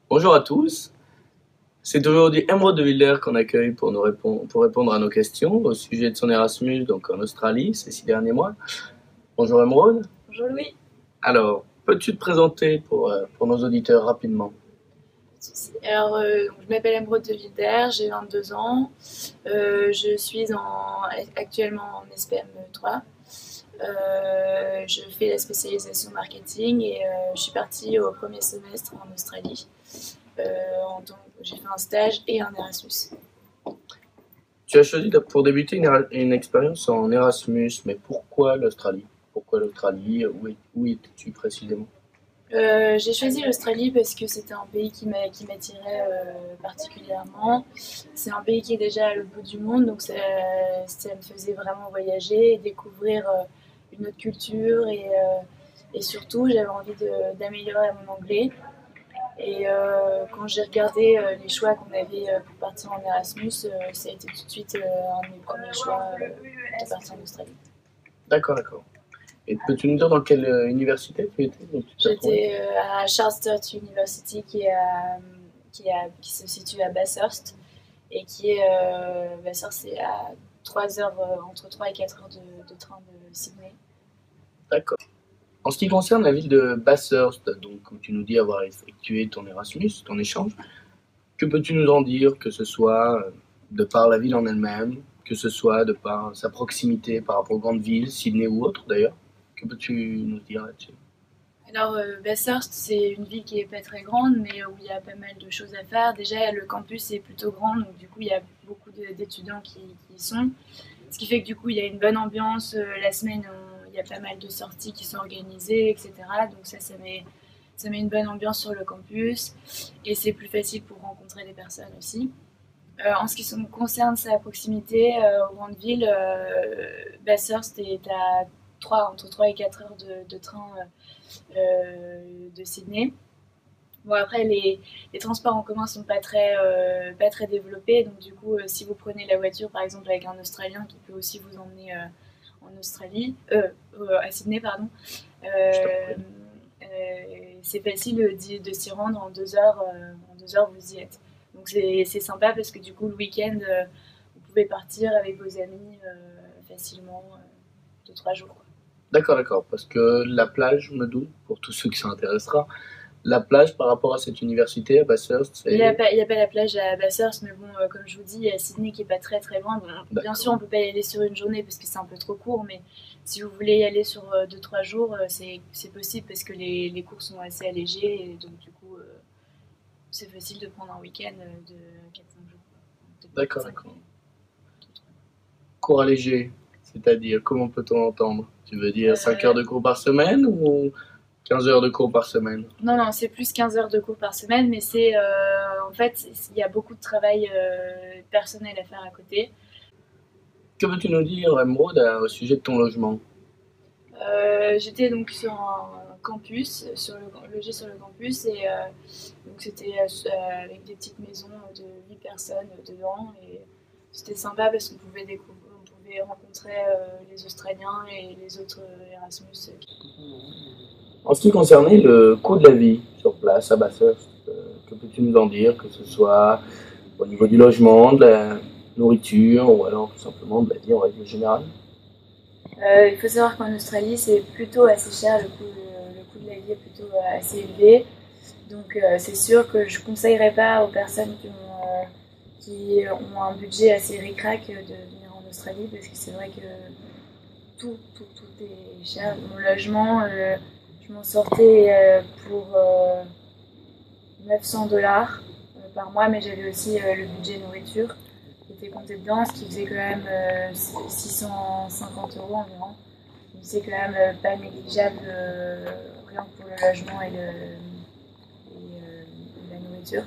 Bonjour à tous, c'est aujourd'hui Emeraude de Villers qu'on accueille pour répondre à nos questions au sujet de son Erasmus donc en Australie ces 6 derniers mois. Bonjour Emeraude. Bonjour Louis. Alors, peux-tu te présenter pour nos auditeurs rapidement? Alors, je m'appelle Emeraude de Villers, j'ai 22 ans. Je suis actuellement en SPM 3. Je fais la spécialisation marketing et je suis partie au premier semestre en Australie. J'ai fait un stage et un Erasmus. Tu as choisi pour débuter une expérience en Erasmus, mais pourquoi l'Australie? Pourquoi l'Australie? Où étais-tu précisément? J'ai choisi l'Australie parce que c'était un pays qui m'attirait particulièrement. C'est un pays qui est déjà à l'autre bout du monde, donc ça me faisait vraiment voyager et découvrir une autre culture et surtout j'avais envie d'améliorer mon anglais. Et quand j'ai regardé les choix qu'on avait pour partir en Erasmus, ça a été tout de suite un de mes premiers choix de partir en Australie. D'accord, d'accord. Et peux-tu nous dire dans quelle université tu étais? J'étais à Charles Sturt University qui se situe à Bathurst et Bathurst c'est à 3 heures, entre 3 et 4 heures de train de Sydney. D'accord. En ce qui concerne la ville de Bathurst, donc où tu nous dis avoir effectué ton Erasmus, ton échange, que peux-tu nous en dire, que ce soit de par la ville en elle-même, que ce soit de par sa proximité par rapport aux grandes villes, Sydney ou autres d'ailleurs? Que peux-tu nous dire là-dessus? Alors, Bathurst, c'est une ville qui n'est pas très grande, mais où il y a pas mal de choses à faire. Déjà, le campus est plutôt grand, donc du coup, il y a beaucoup d'étudiants qui y sont. Ce qui fait que du coup, il y a une bonne ambiance. La semaine, il y a pas mal de sorties qui sont organisées, etc. Donc ça met une bonne ambiance sur le campus. Et c'est plus facile pour rencontrer des personnes aussi. En ce qui concerne sa proximité aux grandes villes, Bathurst est à entre 3 et 4 heures de train de Sydney. Bon, après, les transports en commun sont pas très développés. Donc, du coup, si vous prenez la voiture, par exemple, avec un Australien qui peut aussi vous emmener en Australie, à Sydney, pardon, c'est facile de s'y rendre en 2 heures. En 2 heures, vous y êtes. Donc, c'est sympa parce que du coup, le week-end, vous pouvez partir avec vos amis facilement 2-3 jours. D'accord, d'accord, parce que la plage, je me doute, pour tous ceux qui s'intéressera, la plage par rapport à cette université à Bathurst, c'est... Il n'y a pas la plage à Bathurst, mais bon, comme je vous dis, il y a Sydney qui est pas très très loin. Bon, bien sûr, on peut pas y aller sur une journée parce que c'est un peu trop court, mais si vous voulez y aller sur 2-3 jours, c'est possible parce que les cours sont assez allégés et donc du coup, c'est facile de prendre un week-end de 4-5 jours. D'accord, d'accord. Cours allégé, c'est-à-dire, comment peut-on entendre? Tu veux dire 5 heures de cours par semaine ou 15 heures de cours par semaine? Non, non, c'est plus 15 heures de cours par semaine, mais en fait, il y a beaucoup de travail personnel à faire à côté. Que veux-tu nous dire, Emeraude, au sujet de ton logement? J'étais donc sur un campus, logé sur le campus, et donc c'était avec des petites maisons de 8 personnes dedans, et c'était sympa parce qu'on pouvait rencontrer les Australiens et les autres Erasmus. En ce qui concernait le coût de la vie sur place à Bathurst, que peux-tu nous en dire, que ce soit au niveau du logement, de la nourriture, ou alors tout simplement de la vie en règle générale? Il faut savoir qu'en Australie, c'est plutôt assez cher, le coût de la vie est plutôt assez élevé. Donc c'est sûr que je ne conseillerais pas aux personnes qui ont un budget assez ric-rac de venir en Australie parce que c'est vrai que tout est cher. Mon logement, je m'en sortais pour 900 $ par mois, mais j'avais aussi le budget nourriture qui était compté dedans, ce qui faisait quand même 650 € environ. Donc c'est quand même pas négligeable rien que pour le logement et la nourriture.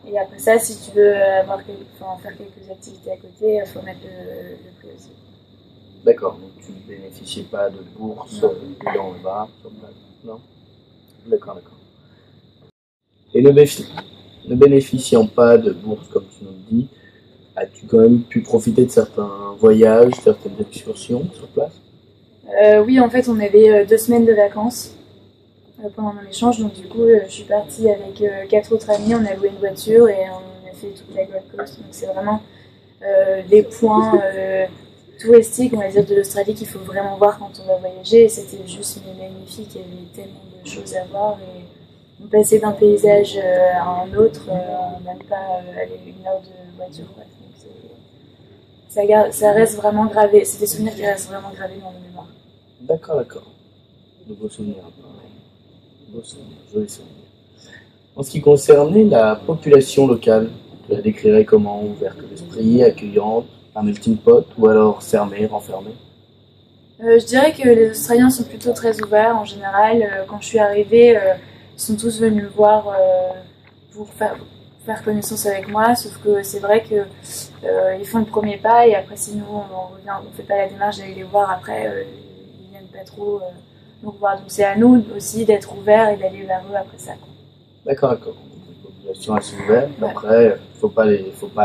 Et après ça, si tu veux faire quelques activités à côté, il faut mettre le prix aussi. D'accord, donc tu ne bénéficies pas de bourse dans le bar, sur place, non? D'accord, d'accord. Et ne bénéficiant pas de bourse, comme tu nous le dis, as-tu quand même pu profiter de certains voyages, certaines excursions sur place? Oui, en fait, on avait 2 semaines de vacances pendant mon échange. Donc du coup, je suis partie avec 4 autres amis, on a loué une voiture et on a fait toute la Gold Coast. Donc c'est vraiment les points touristiques, on va dire, de l'Australie qu'il faut vraiment voir quand on va voyager. Et c'était juste magnifique, il y avait tellement de choses à voir. Et on passait d'un paysage à un autre en même pas aller 1 heure de voiture. Quoi. Donc ça reste vraiment gravé, c'est des souvenirs qui restent vraiment gravés dans ma mémoire. D'accord, d'accord. De beaux souvenirs, pareil. Beaux souvenirs, jolis souvenirs. En ce qui concernait la population locale, tu la décrirais comment? Ouverte d'esprit, accueillante, un melting pot ou alors fermée, renfermée? Je dirais que les Australiens sont plutôt très ouverts en général. Quand je suis arrivée, ils sont tous venus me voir pour faire connaissance avec moi, sauf que c'est vrai que ils font le premier pas et après si nous on fait pas la démarche d'aller les voir après, ils viennent pas trop nous voir. Donc c'est à nous aussi d'être ouverts et d'aller vers eux après ça. Quoi. D'accord, d'accord. Donc, une population assez ouverte. Ouais. Après, faut pas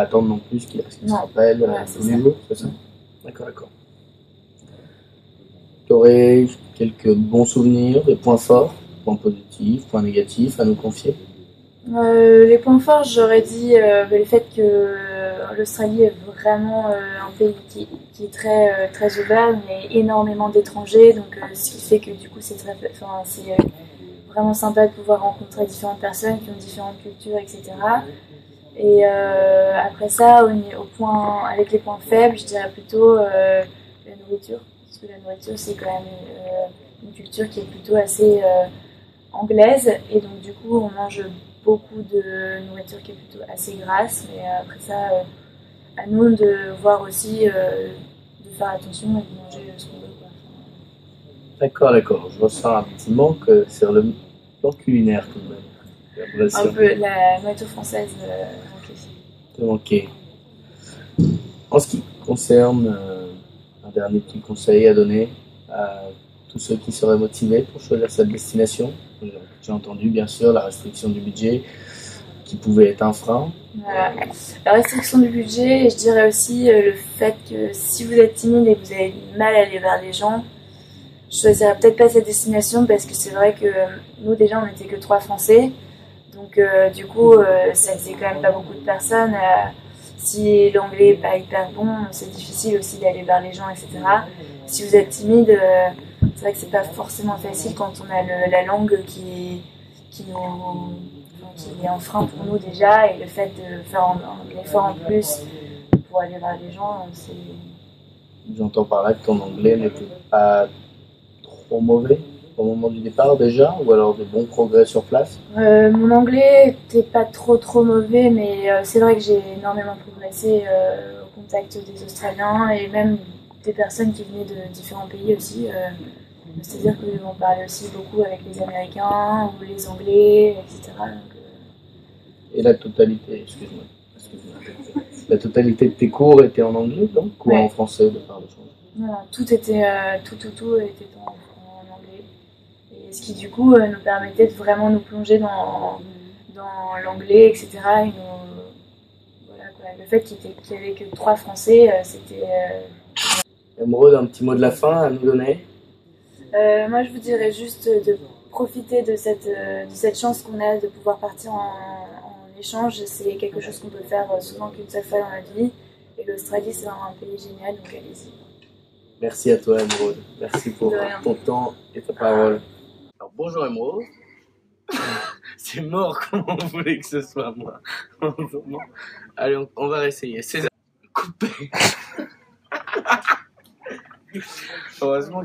attendre non plus qu'ils se rappellent tous les jours, c'est ça? D'accord, d'accord. Tu aurais quelques bons souvenirs, des points forts, points positifs, points négatifs à nous confier? Les points forts, j'aurais dit le fait que l'Australie est vraiment un pays qui est très ouvert, mais énormément d'étrangers, donc ce qui fait que du coup c'est vraiment sympa de pouvoir rencontrer différentes personnes qui ont différentes cultures, etc. Et après ça, avec les points faibles, je dirais plutôt la nourriture, parce que la nourriture c'est quand même une culture qui est plutôt assez anglaise, et donc du coup on mange beaucoup de nourriture qui est plutôt assez grasse, mais après ça, à nous de voir aussi, de faire attention et de manger ce qu'on veut. Quoi. D'accord, d'accord. Je ressens un petit manque sur le plan culinaire tout de même. Un peu la nourriture française Ok. En ce qui concerne un dernier petit conseil à donner à tous ceux qui seraient motivés pour choisir cette destination, j'ai entendu bien sûr la restriction du budget qui pouvait être un frein. Voilà. La restriction du budget, et je dirais aussi le fait que si vous êtes timide et que vous avez du mal à aller vers les gens, je choisirais peut-être pas cette destination parce que c'est vrai que nous déjà on n'était que 3 Français, donc du coup ça faisait quand même pas beaucoup de personnes. Si l'anglais n'est pas hyper bon, c'est difficile aussi d'aller vers les gens, etc. Si vous êtes timide, c'est vrai que c'est pas forcément facile quand on a la langue qui est un frein pour nous déjà, et le fait de faire un effort en plus pour aller vers les gens, c'est... J'entends par là que ton anglais n'était pas trop mauvais au moment du départ déjà, ou alors de bons progrès sur place? Mon anglais était pas trop mauvais, mais c'est vrai que j'ai énormément progressé au contact des Australiens et même des personnes qui venaient de différents pays aussi. C'est-à-dire qu'on parlait aussi beaucoup avec les Américains ou les Anglais, etc. Donc, Et la totalité, excuse-moi, la totalité de tes cours était en anglais donc, ou en français de par le choix? non, tout était en anglais. Et ce qui du coup nous permettait de vraiment nous plonger dans l'anglais, etc. Et voilà, quoi. Le fait qu'il n'y avait que 3 Français, c'était... Émeraude, un petit mot de la fin à nous donner? Moi je vous dirais juste de profiter de cette chance qu'on a de pouvoir partir en échange. C'est quelque chose qu'on peut faire souvent qu'une seule fois dans la vie. Et l'Australie c'est vraiment un pays génial, donc allez-y. Merci à toi, Émeraude. Merci pour ton temps et ta parole. Alors, bonjour, Émeraude. C'est mort comme on voulait que ce soit, moi. Allez, on va réessayer. César, coupé. Heureusement. En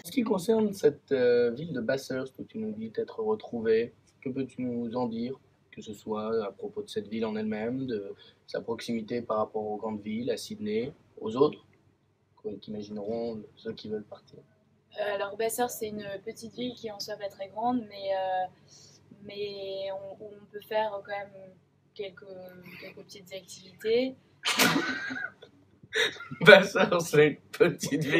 ce qui concerne cette ville de Bathurst où tu nous dis t'être retrouvé, que peux-tu nous en dire? Que ce soit à propos de cette ville en elle-même, de sa proximité par rapport aux grandes villes, à Sydney, aux autres, qu'imagineront ceux qui veulent partir. Alors Bathurst c'est une petite ville qui en soi pas très grande, mais où on peut faire quand même quelques petites activités. Bathurst, c'est une petite ville.